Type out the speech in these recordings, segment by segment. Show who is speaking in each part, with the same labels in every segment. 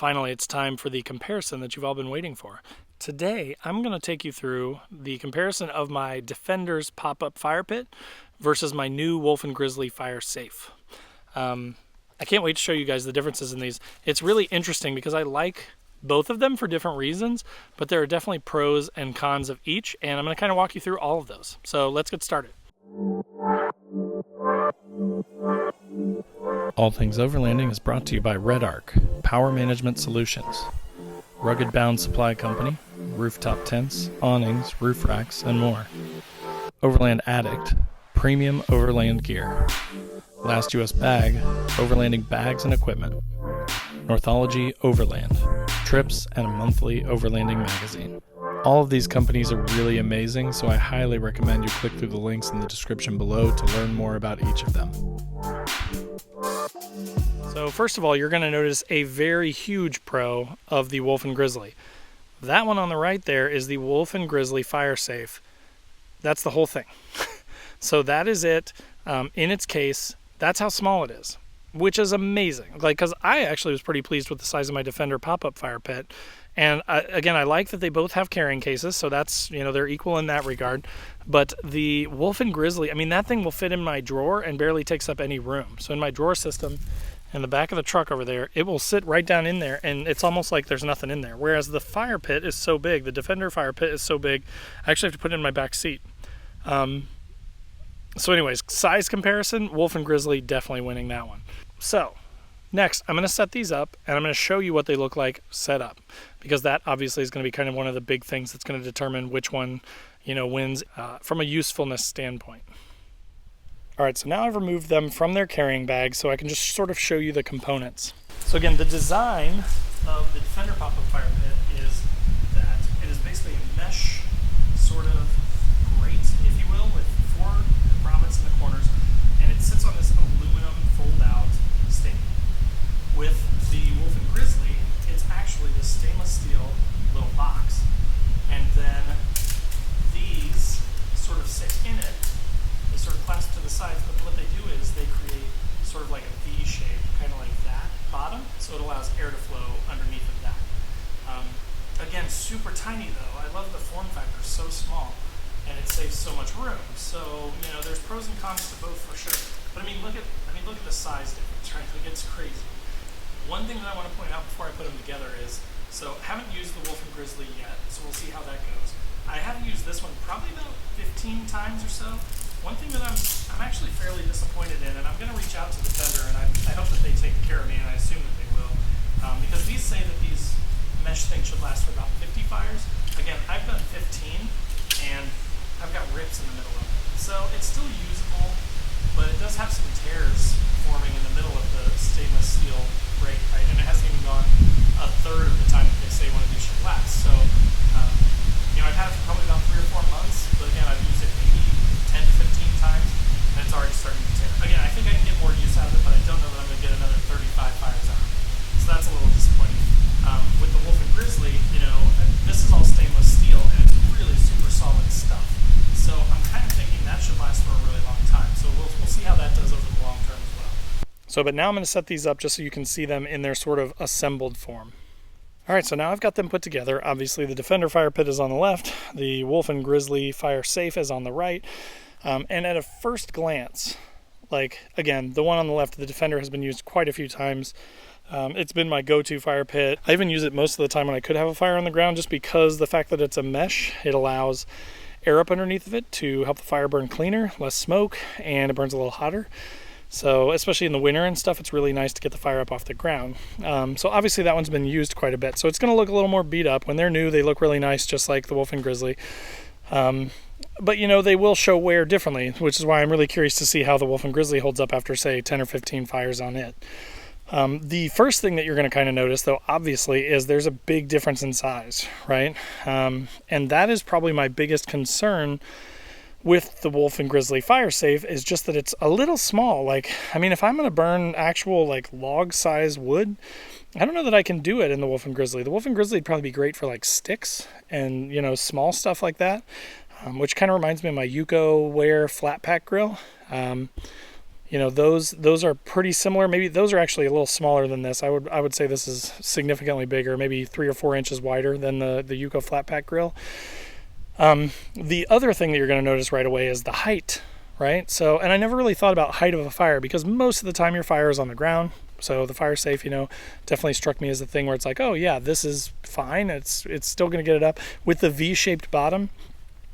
Speaker 1: Finally, it's time for the comparison that you've all been waiting for. Today, I'm going to take you through the comparison of my Defender's pop-up fire pit versus my new Wolf and Grizzly fire safe. I can't wait to show you guys the differences in these. It's really interesting because I like both of them for different reasons, but there are definitely pros and cons of each, and I'm going to kind of walk you through all of those. So let's get started. All Things Overlanding is brought to you by Red Arc, Power Management Solutions, Rugged Bound Supply Company, rooftop tents, awnings, roof racks, and more. Overland Addict, premium overland gear. Last US Bag, overlanding bags and equipment. Northology Overland, trips and a monthly overlanding magazine. All of these companies are really amazing, so I highly recommend you click through the links in the description below to learn more about each of them. So first of all, you're going to notice a very huge pro of the Wolf and Grizzly. That one on the right there is the Wolf and Grizzly fire safe. That's the whole thing. So that is it in its case. That's how small it is, which is amazing. Because I actually was pretty pleased with the size of my Defender pop-up fire pit. And again, I like that they both have carrying cases, so that's, they're equal in that regard. But the Wolf and Grizzly, that thing will fit in my drawer and barely takes up any room. So in my drawer system, in the back of the truck over there, it will sit right down in there, and it's almost like there's nothing in there. Whereas the fire pit is so big, the Defender fire pit is so big, I actually have to put it in my back seat. So anyways, size comparison, Wolf and Grizzly definitely winning that one. So next, I'm going to set these up, and I'm going to show you what they look like set up, because that obviously is going to be kind of one of the big things that's going to determine which one, wins from a usefulness standpoint. All right, so now I've removed them from their carrying bag so I can just sort of show you the components. So again, the design of the Defender pop-up fire pit is that it is basically a mesh sort of grate, if you will, with 4 grommets in the corners, and it sits on this aluminum fold-out stand. With the Wolf and Grizzly, it's actually this stainless steel little box, and then these sort of sit in it. They sort of clasp to the sides, but what they do is they create sort of like a V shape, kind of like that bottom, so it allows air to flow underneath of that. Again, super tiny though. I love the form factor, so small, and it saves so much room. So there's pros and cons to both for sure. But look at the size difference, right? It's crazy. One thing that I want to point out before I put them together is, so I haven't used the Wolf and Grizzly yet, so we'll see how that goes. I have used this one probably about 15 times or so. One thing that I'm actually fairly disappointed in, and I'm going to reach out to the Defender, and I hope that they take care of me, and I assume that they will, because these say that these mesh things should last for about 50 fires. Again, I've done 15, and I've got rips in the middle of it. So it's still usable, but it does have some tears forming in the middle of the stainless steel grate, right? And it hasn't even gone a third of the time that they say one of these should last. So, I've had it for probably about 3 or 4 months, but again, I've used it maybe 10 to 15 times, and it's already starting to tear. Again, I think I can get more use out of it, but I don't know that I'm going to get another 35 fires out of it. So that's a little disappointing. With the Wolf and Grizzly, this is all stainless steel, and it's really super solid stuff. So I'm kind of thinking that should last for a really long time. So we'll see how that does over the long term as well. But now I'm going to set these up just so you can see them in their sort of assembled form. All right, so now I've got them put together. Obviously, the Defender fire pit is on the left. The Wolf and Grizzly fire safe is on the right. And at a first glance, again, the one on the left, the Defender, has been used quite a few times. It's been my go-to fire pit. I even use it most of the time when I could have a fire on the ground, just because the fact that it's a mesh, it allows air up underneath of it to help the fire burn cleaner, less smoke, and it burns a little hotter. So especially in the winter and stuff, it's really nice to get the fire up off the ground. So obviously that one's been used quite a bit. So it's going to look a little more beat up. When they're new, they look really nice, just like the Wolf and Grizzly. But they will show wear differently, which is why I'm really curious to see how the Wolf and Grizzly holds up after, say, 10 or 15 fires on it. The first thing that you're going to kind of notice, though, obviously, is there's a big difference in size, right? And that is probably my biggest concern with the Wolf and Grizzly fire safe, is just that it's a little small. If I'm going to burn actual log size wood, I don't know that I can do it in the Wolf and Grizzly. The Wolf and Grizzly would probably be great for sticks and small stuff like that, which kind of reminds me of my Yuko Ware flat pack grill. those are pretty similar. Maybe those are actually a little smaller than this. I would say this is significantly bigger, maybe 3 or 4 inches wider than the Yuko flat pack grill. The other thing that you're going to notice right away is the height, right? So, and I never really thought about height of a fire because most of the time your fire is on the ground. So the fire safe, definitely struck me as the thing where it's like, oh yeah, this is fine. It's still going to get it up with the V-shaped bottom.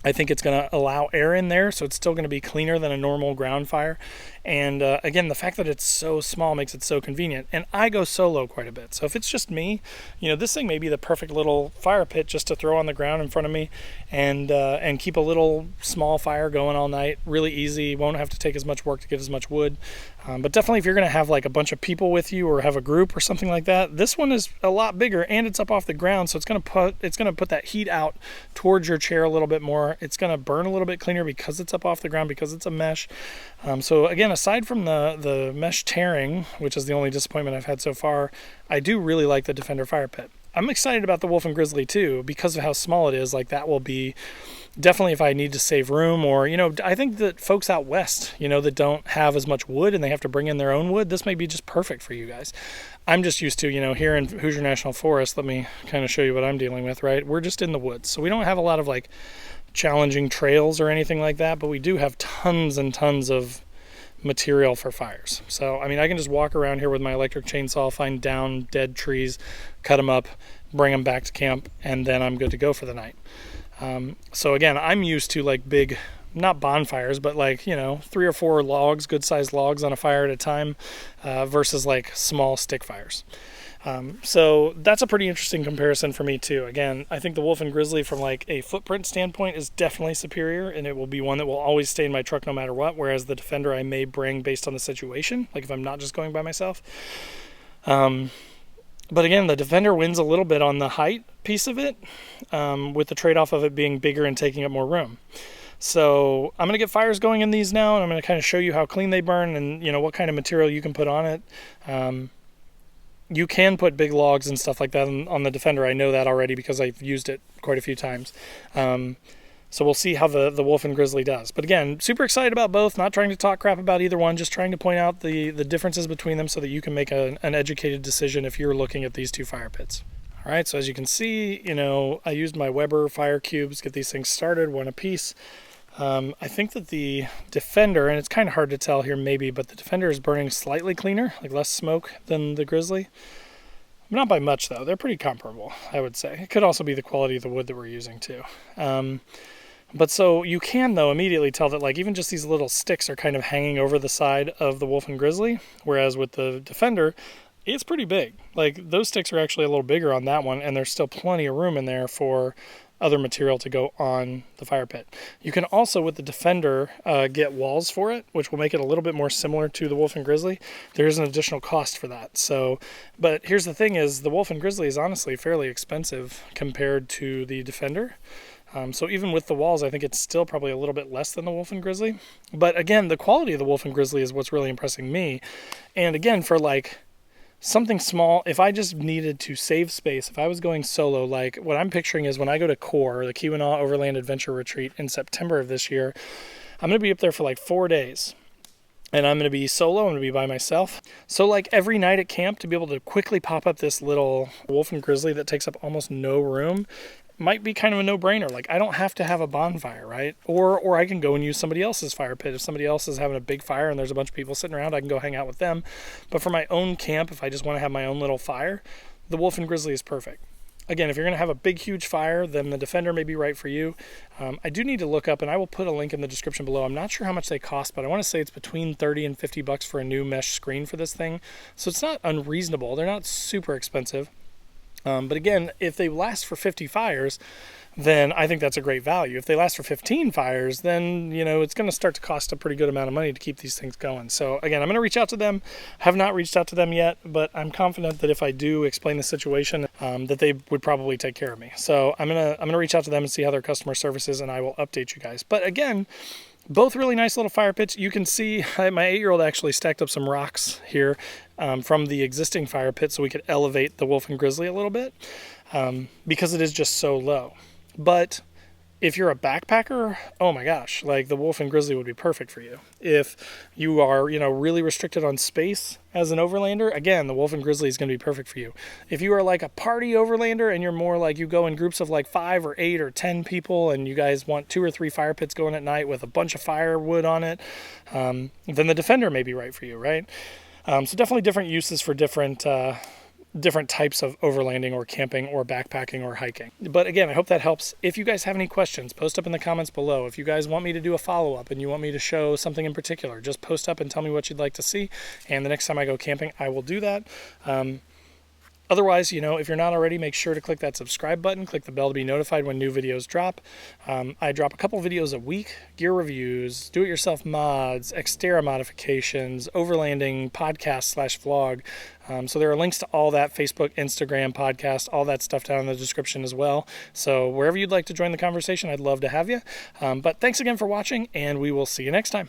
Speaker 1: I think it's going to allow air in there, so it's still going to be cleaner than a normal ground fire. And again, the fact that it's so small makes it so convenient. And I go solo quite a bit. So if it's just me, this thing may be the perfect little fire pit just to throw on the ground in front of me and keep a little small fire going all night. Really easy. Won't have to take as much work to get as much wood. But definitely if you're going to have like a bunch of people with you or have a group or something like that, this one is a lot bigger and it's up off the ground. So it's going to put that heat out towards your chair a little bit more. It's going to burn a little bit cleaner because it's up off the ground, because it's a mesh. So again, aside from the mesh tearing, which is the only disappointment I've had so far, I do really like the Defender fire pit. I'm excited about the Wolf and Grizzly too, because of how small it is. Like that will be definitely if I need to save room, or, I think that folks out west, that don't have as much wood and they have to bring in their own wood, this may be just perfect for you guys. I'm just used to, here in Hoosier National Forest, let me kind of show you what I'm dealing with, right? We're just in the woods. So we don't have a lot of like challenging trails or anything like that, but we do have tons and tons of material for fires. So, I can just walk around here with my electric chainsaw, find down dead trees, cut them up, bring them back to camp, and then I'm good to go for the night. So again, I'm used to like big, not bonfires, but like, 3 or 4 logs, good sized logs on a fire at a time, versus like small stick fires. So that's a pretty interesting comparison for me too. Again, I think the Wolf and Grizzly from like a footprint standpoint is definitely superior, and it will be one that will always stay in my truck no matter what, whereas the Defender I may bring based on the situation, like if I'm not just going by myself. But again, the Defender wins a little bit on the height piece of it, with the trade-off of it being bigger and taking up more room. So I'm going to get fires going in these now, and I'm going to kind of show you how clean they burn and, what kind of material you can put on it. You can put big logs and stuff like that on the Defender. I know that already because I've used it quite a few times. So we'll see how the Wolf and Grizzly does. But again, super excited about both, not trying to talk crap about either one, just trying to point out the differences between them so that you can make an educated decision if you're looking at these two fire pits. All right, so as you can see, I used my Weber fire cubes, get these things started, one a piece. I think that the Defender, and it's kind of hard to tell here maybe, but the Defender is burning slightly cleaner, like less smoke than the Grizzly. Not by much though, they're pretty comparable, I would say. It could also be the quality of the wood that we're using too. But so you can though immediately tell that like even just these little sticks are kind of hanging over the side of the Wolf and Grizzly, whereas with the Defender, it's pretty big. Like those sticks are actually a little bigger on that one, and there's still plenty of room in there for other material to go on the fire pit. You can also, with the Defender, get walls for it, which will make it a little bit more similar to the Wolf and Grizzly. There is an additional cost for that. So, but here's the thing is, the Wolf and Grizzly is honestly fairly expensive compared to the Defender. So even with the walls, I think it's still probably a little bit less than the Wolf and Grizzly. But again, the quality of the Wolf and Grizzly is what's really impressing me. And again, for like something small, if I just needed to save space, if I was going solo, like what I'm picturing is when I go to CORE, the Keweenaw Overland Adventure Retreat in September of this year, I'm going to be up there for like 4 days. And I'm going to be solo, I'm going to be by myself. So like every night at camp, to be able to quickly pop up this little Wolf and Grizzly that takes up almost no room might be kind of a no-brainer. Like I don't have to have a bonfire, right? Or I can go and use somebody else's fire pit. If somebody else is having a big fire and there's a bunch of people sitting around, I can go hang out with them. But for my own camp, if I just want to have my own little fire, the Wolf and Grizzly is perfect. Again, if you're going to have a big, huge fire, then the Defender may be right for you. I do need to look up, and I will put a link in the description below. I'm not sure how much they cost, but I want to say it's between $30 and $50 for a new mesh screen for this thing. So it's not unreasonable. They're not super expensive. But again, if they last for 50 fires, then I think that's a great value. If they last for 15 fires, then, it's going to start to cost a pretty good amount of money to keep these things going. So again, I'm going to reach out to them. Have not reached out to them yet, but I'm confident that if I do explain the situation, that they would probably take care of me. So I'm going to reach out to them and see how their customer service is, and I will update you guys. But again, both really nice little fire pits. You can see my 8-year-old actually stacked up some rocks here from the existing fire pit so we could elevate the Wolf and Grizzly a little bit, because it is just so low. But If you're a backpacker, oh my gosh, like the Wolf and Grizzly would be perfect for you. If you are, you know, really restricted on space as an overlander, again, the Wolf and Grizzly is going to be perfect for you. If you are like a party overlander and you're more like you go in groups of like 5 or 8 or 10 people and you guys want 2 or 3 fire pits going at night with a bunch of firewood on it, then the Defender may be right for you, right? So definitely different uses for different types of overlanding or camping or backpacking or hiking. But again, I hope that helps. If you guys have any questions, post up in the comments below. If you guys want me to do a follow-up and you want me to show something in particular, just post up and tell me what you'd like to see. And the next time I go camping, I will do that. Otherwise, you know, if you're not already, make sure to click that subscribe button, click the bell to be notified when new videos drop. I drop a couple videos a week, gear reviews, do-it-yourself mods, Xterra modifications, overlanding, podcast/vlog. So there are links to all that, Facebook, Instagram, podcast, all that stuff down in the description as well. So wherever you'd like to join the conversation, I'd love to have you. But thanks again for watching, and we will see you next time.